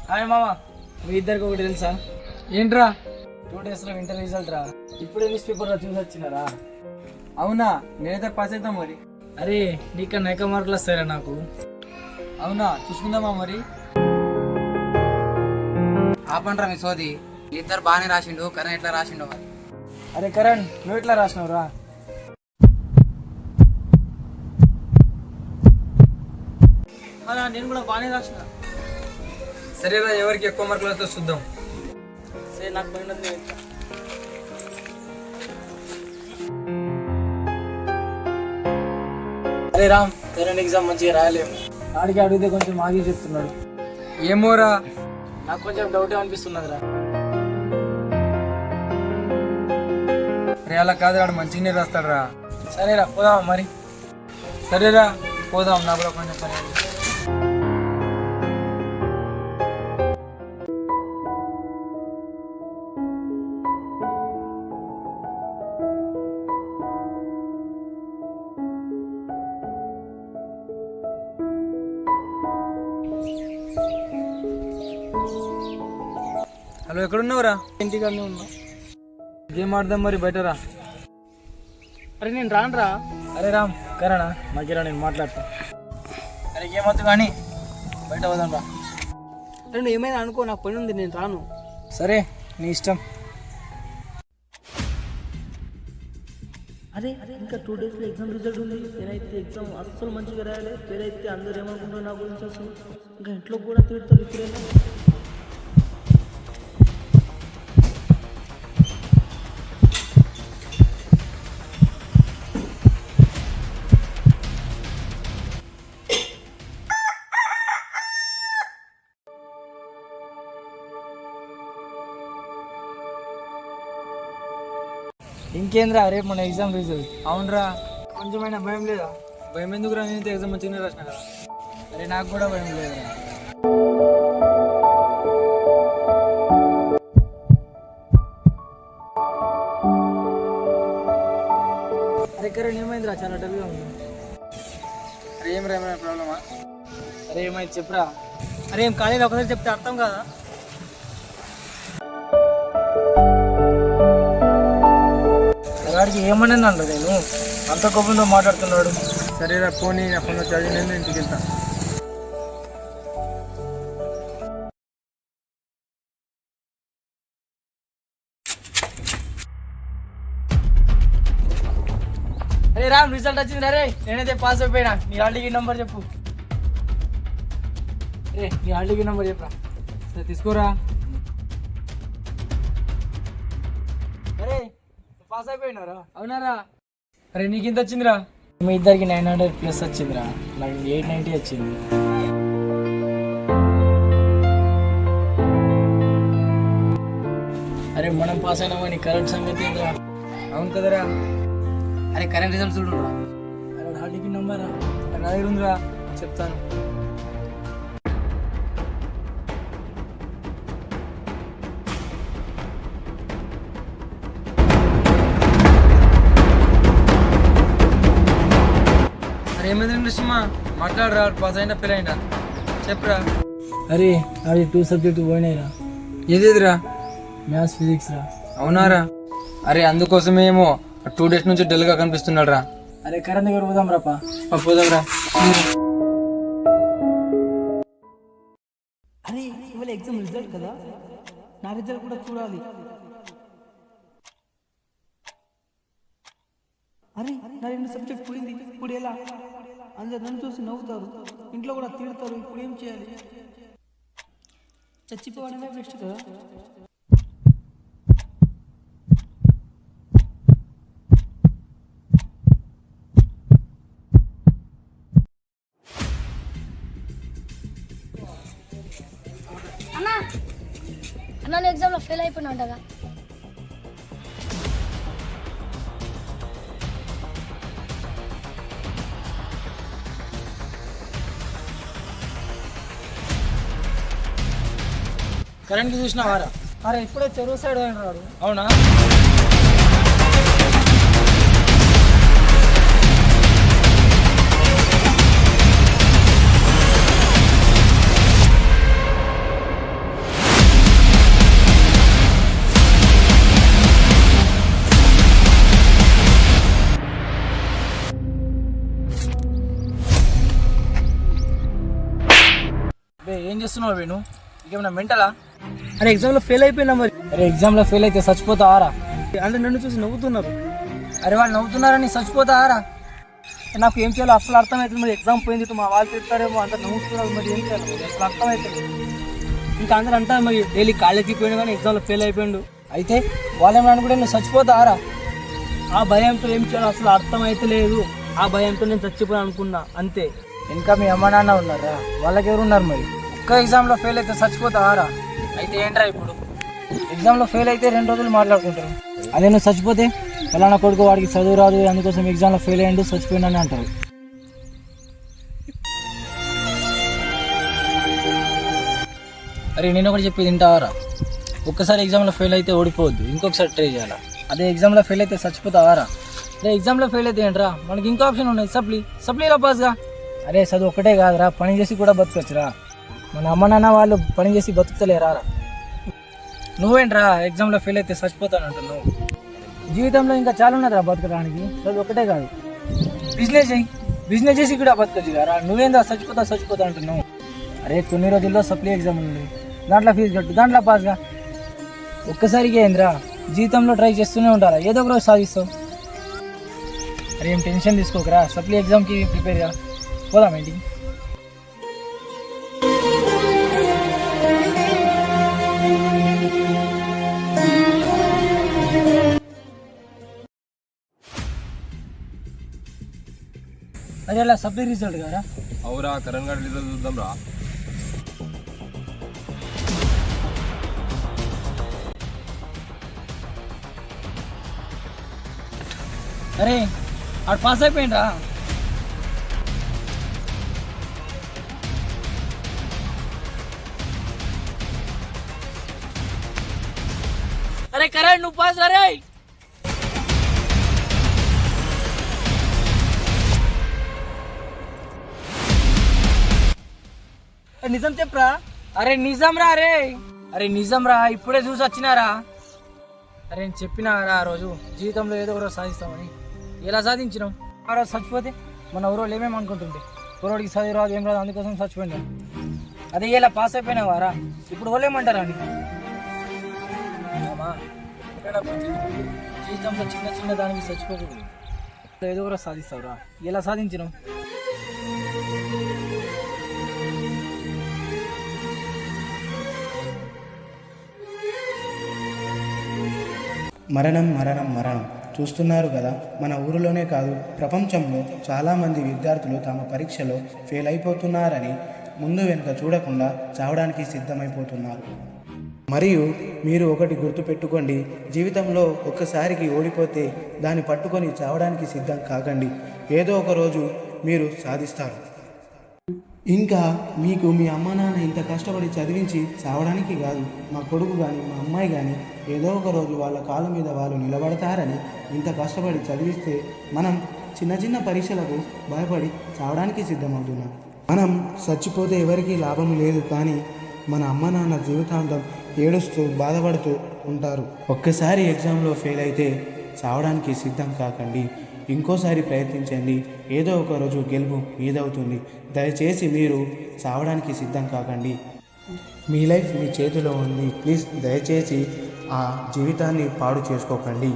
Hi మామ, మీ ఇద్దరికి ఒకటి తెలుసా? ఏంట్రా? 2 days లో ఇంటర్ రిజల్ట్ రా. ఇప్పుడే న్యూస్ పేపర్లో చూసి వచ్చినారా? అవునా? నేనైతే పాస్ అవుతాం మరి. అరే నీకన్నా ఎక్కువ మార్కులు వస్తారా నాకు? అవునా? చూసుకుందామా మరి. ఆపండ్రా మీ సోది. ఇద్దరు బాగానే రాసిండు, కరణ్ ఎట్లా రాసిండు మరి. అరే కరణ్, నువ్వు ఎట్లా రాసినావురా? అలా నేను కూడా బాగానే రాసిన. సరేరా, ఎవరికి ఎక్కువ మార్కులు వస్తే చూద్దాం. సరే, నాకు పోయినది. అరే రామ్, కరెంట్ ఎగ్జామ్ మంచిగా రాయలేము. ఆడికి అడిగితే కొంచెం ఆగి చెప్తున్నాడు. ఏమోరా, నాకు కొంచెం డౌటే అనిపిస్తున్నదిరా. రే అలా కాదు, వాడు మంచిగానే రాస్తాడురా. సరేరా, పోదాం మరి. సరేరా పోదాం, నా కూడా కొంచెం పని ఉంది. హలో, ఎక్కడున్నావురా? ఇంటికాడనే ఉన్నా. గేమ్ ఆడదాం మరి, బయటరా. అరే నేను రానురా. అరే రామ్, కరణా నాకేరా, నేను మాట్లాడతా. అరే ఏమొద్దు కానీ బయట పోదాం రా. అరే నువ్వు ఏమైనా అనుకో, నాకు పని ఉంది, నేను రాను. సరే, నీ ఇష్టం. అరే ఇంకా 2 days ఎగ్జామ్ రిజల్ట్ ఉంది. నేనైతే ఎగ్జామ్ అస్సలు మంచిగా రాయాలి. పేరైతే అందరూ ఏమనుకుంటారు నా గురించి అసలు. ఇంకా ఇంట్లో కూడా తిడతారు ఇప్పుడైనా. ఇంకేంద్రా, రేపు మన ఎగ్జామ్ రిజల్ట్. అవునరా. కొంచెమైనా భయం లేదా? భయం ఎందుకురా, నేనైతే ఎగ్జామ్ మంచిగానే రాసిన కదా. అరే నాకు కూడా భయం లేదురా. అరే కరణ్, ఏమైందిరా? చాలా డల్గా ఉంది. అరే ఏం రా, ఏమైనా ప్రాబ్లమా? అరే ఏమైంది చెప్పురా. అరే ఏం కాలేదు, ఒకసారి చెప్తే అర్థం కాదా? వాడికి ఏమన్నా అంట, నేను అంత కోపంతో మాట్లాడుతున్నాడు. సరేరా పోనీ, నా ఫోన్లో ఛార్జింగ్ లేదు, ఇంటికి వెళ్తా. అరే రామ్, రిజల్ట్ వచ్చింది. అరే నేనైతే పాస్ అయిపోయినా. నీ హాల్ టికెట్ నెంబర్ చెప్పు. అరే నీ హాల్ టికెట్ నెంబర్ చెప్పరా. సరే తీసుకోరా. అరే పాస్ అయిపోయినారా? అవునారా? అరే నీకు ఇంత వచ్చిందిరా? మీ ఇద్దరికి 900+ వచ్చిందిరా. నాకు 890 వచ్చింది. అరే మనం పాస్ అయినామని కరెంట్ సంగతి ఏంద్రా? అవును కదరా. అరే కరెంట్ రిజల్ట్ చూడురా. అరే హాల్ టికెట్ నెంబరా? నా దగ్గర ఉందిరా, చెప్తాను. అరే ఏమైంది నరసింహ? మాట్లాడరా, పాస్ అయినా ఫెయిల్ అయినా చెప్పురా. అరే అది 2 సబ్జెక్టు పోయినాయిరా. ఏదేదిరా? మ్యాథ్స్, ఫిజిక్స్ రా. అవునారా? అరే అందుకోసమేమో 2 days నుంచి డల్గా కనిపిస్తున్నాడు రా. అరే కరెంట్ దగ్గర పోదాం రాపా. పోదాంరా. అరే ఇవాళ ఎగ్జామ్ రిజల్ట్ కదా, నా రిజల్ట్ కూడా చూడాలి. అరే నా 2 సబ్జెక్ట్ పోయింది. ఇప్పుడు ఎలా? అందరు నన్ను చూసి నవ్వుతారు, ఇంట్లో కూడా తిడతారు. ఇప్పుడు ఏం చేయాలి? చచ్చిపోవడమే బెస్ట్ కదా. అన్నా అన్న ఎగ్జామ్లో ఫెయిల్ అయిపోయినా అంటగా. కరెంట్కి చూసినావారా? అరే ఇప్పుడే చెరువు సైడ్ పోయినాడు. అవునా? ఏం చేస్తున్నావు వేణు? ఇంకేమన్నా మెంటలా? అరే ఎగ్జామ్లో ఫెయిల్ అయిపోయినా మరి. అరే ఎగ్జామ్లో ఫెయిల్ అయితే చచ్చిపోతావారా? అంటే నన్ను చూసి నవ్వుతున్నారు. అరే వాళ్ళు నవ్వుతున్నారని చచ్చిపోతావారా? నాకు ఏం చేయాలో అసలు అర్థమవుతుంది. మరి ఎగ్జామ్ పోయింది, ఇటు మా వాళ్ళు తిడతారేమో, అందరు నవ్వుతున్నారు. మరి ఏం చేయాలి? మరి అసలు అర్థమవుతుంది. ఇంకా అందరూ అంటారు మరి డైలీ కాలేజీకి పోయినా కానీ ఎగ్జామ్లో ఫెయిల్ అయిపోయాడు. అయితే వాళ్ళేమో అనుకుంటే నువ్వు చచ్చిపోతావారా? ఆ భయంతో ఏం చేయాలో అసలు అర్థమైతే లేదు. ఆ భయంతో నేను చచ్చిపోయాను అనుకున్నా అంతే. ఇంకా మీ అమ్మ నాన్న ఉన్నారా? వాళ్ళకి ఎవరు ఉన్నారు మరి? ఒక్క ఎగ్జామ్లో ఫెయిల్ అయితే చచ్చిపోతావారా? అయితే ఏంట్రా ఇప్పుడు ఎగ్జామ్లో ఫెయిల్ అయితే 2 రోజులు మాట్లాడుకుంటారు. అదే నువ్వు చచ్చిపోతే ఫలానా కొడుకు వాడికి చదువు రాదు, అందుకోసం ఎగ్జామ్లో ఫెయిల్ అయ్యిండు చచ్చిపోయినాని అంటారు. అరే నేను ఒకటి చెప్పి తింటావారా? ఒక్కసారి ఎగ్జామ్లో ఫెయిల్ అయితే ఓడిపోవద్దు, ఇంకొకసారి ట్రై చేయాలా. అదే ఎగ్జామ్లో ఫెయిల్ అయితే చచ్చిపోతావారా? అదే ఎగ్జామ్లో ఫెయిల్ అయితే ఏంట్రా, మనకి ఇంకో ఆప్షన్ ఉన్నాయి, సప్లీలో పాస్గా. అరే చదువు ఒక్కటే కాదురా, పని చేసి కూడా బతకొచ్చురా. మన అమ్మ నాన్న వాళ్ళు పని చేసి బతుకుతలేరా? నువ్వేంట్రా ఎగ్జామ్లో ఫెయిల్ అయితే చచ్చిపోతాను అంటున్నావు? జీవితంలో ఇంకా చాలా ఉన్నదిరా బతకడానికి, చదువు ఒకటే కాదు. బిజినెస్ చేసి కూడా బతకొచ్చు కదా. నువ్వేందా చచ్చిపోతా అంటున్నావు? అరే కొన్ని రోజుల్లో సప్లీ ఎగ్జామ్ ఉంది, దాంట్లో ఫీజు కట్టు, దాంట్లో పాస్గా. ఒక్కసారిగా ఏంద్రా, జీవితంలో ట్రై చేస్తూనే ఉంటారా, ఏదో ఒక రోజు సాధిస్తావు. అరే ఏం టెన్షన్ తీసుకోకరా, సప్లీ ఎగ్జామ్కి ప్రిపేర్గా పోదాం ఇంటికి. అదే అలా సప్లీ రిజల్ట్ కదా? అవురా, కరణ్ గారి రిజల్ట్ చూద్దాం రా. అరే ఆడు పాస్ అయిపోయిండ్రా. అరే కరణ్ నువ్వు పాస్. అరే నిజం చెప్పరా? అరే నిజం రా. అరే నిజం రా, ఇప్పుడే చూసి వచ్చినారా. అరే నేను చెప్పినారా ఆ రోజు జీవితంలో ఏదో ఒకరోజు సాధిస్తామని. ఎలా సాధించినాం? ఆ రోజు చచ్చిపోతే మన ఊరోళ్ళు ఏమేమి అనుకుంటుంటే, కుర్రోడికి చదివి రాదు ఏం రాదు అందుకోసం చచ్చిపోయినా. అదే ఇలా పాస్ అయిపోయినావారా, ఇప్పుడు వాళ్ళు ఏమంటారా అని. జీవితంలో చిన్న దానికి చచ్చిపోకూడదు, ఏదో ఒకరోజు సాధిస్తావురా. ఎలా సాధించినాం? మరణం మరణం మరణం చూస్తున్నారు కదా. మన ఊరిలోనే కాదు ప్రపంచంలో చాలామంది విద్యార్థులు తమ పరీక్షలో ఫెయిల్ అయిపోతున్నారని ముందు వెనుక చూడకుండా చావడానికి సిద్ధమైపోతున్నారు. మరియు మీరు ఒకటి గుర్తుపెట్టుకోండి, జీవితంలో ఒక్కసారికి ఓడిపోతే దాన్ని పట్టుకొని చావడానికి సిద్ధం కాకండి. ఏదో ఒక రోజు మీరు సాధిస్తారు. ఇంకా మీకు మీ అమ్మ నాన్న ఇంత కష్టపడి చదివించి చావడానికి కాదు, మా కొడుకు కానీ మా అమ్మాయి కానీ ఏదో ఒక రోజు వాళ్ళ కాళ్ళ మీద వాళ్ళు నిలబడతారని ఇంత కష్టపడి చదివిస్తే మనం చిన్న పరీక్షలకు భయపడి చావడానికి సిద్ధమవుతున్నాం. మనం చచ్చిపోతే ఎవరికీ లాభం లేదు, కానీ మన అమ్మ నాన్న జీవితాంతం ఏడుస్తూ బాధపడుతూ ఉంటారు. ఒక్కసారి ఎగ్జామ్లో ఫెయిల్ అయితే చావడానికి సిద్ధం కాకండి, ఇంకోసారి ప్రయత్నించండి. ఏదో ఒక రోజు గెలుపు మీదవుతుంది. దయచేసి మీరు చావడానికి సిద్ధం కాకండి. మీ లైఫ్ మీ చేతిలో ఉంది. ప్లీజ్ దయచేసి ఆ జీవితాన్ని పాడు చేసుకోకండి.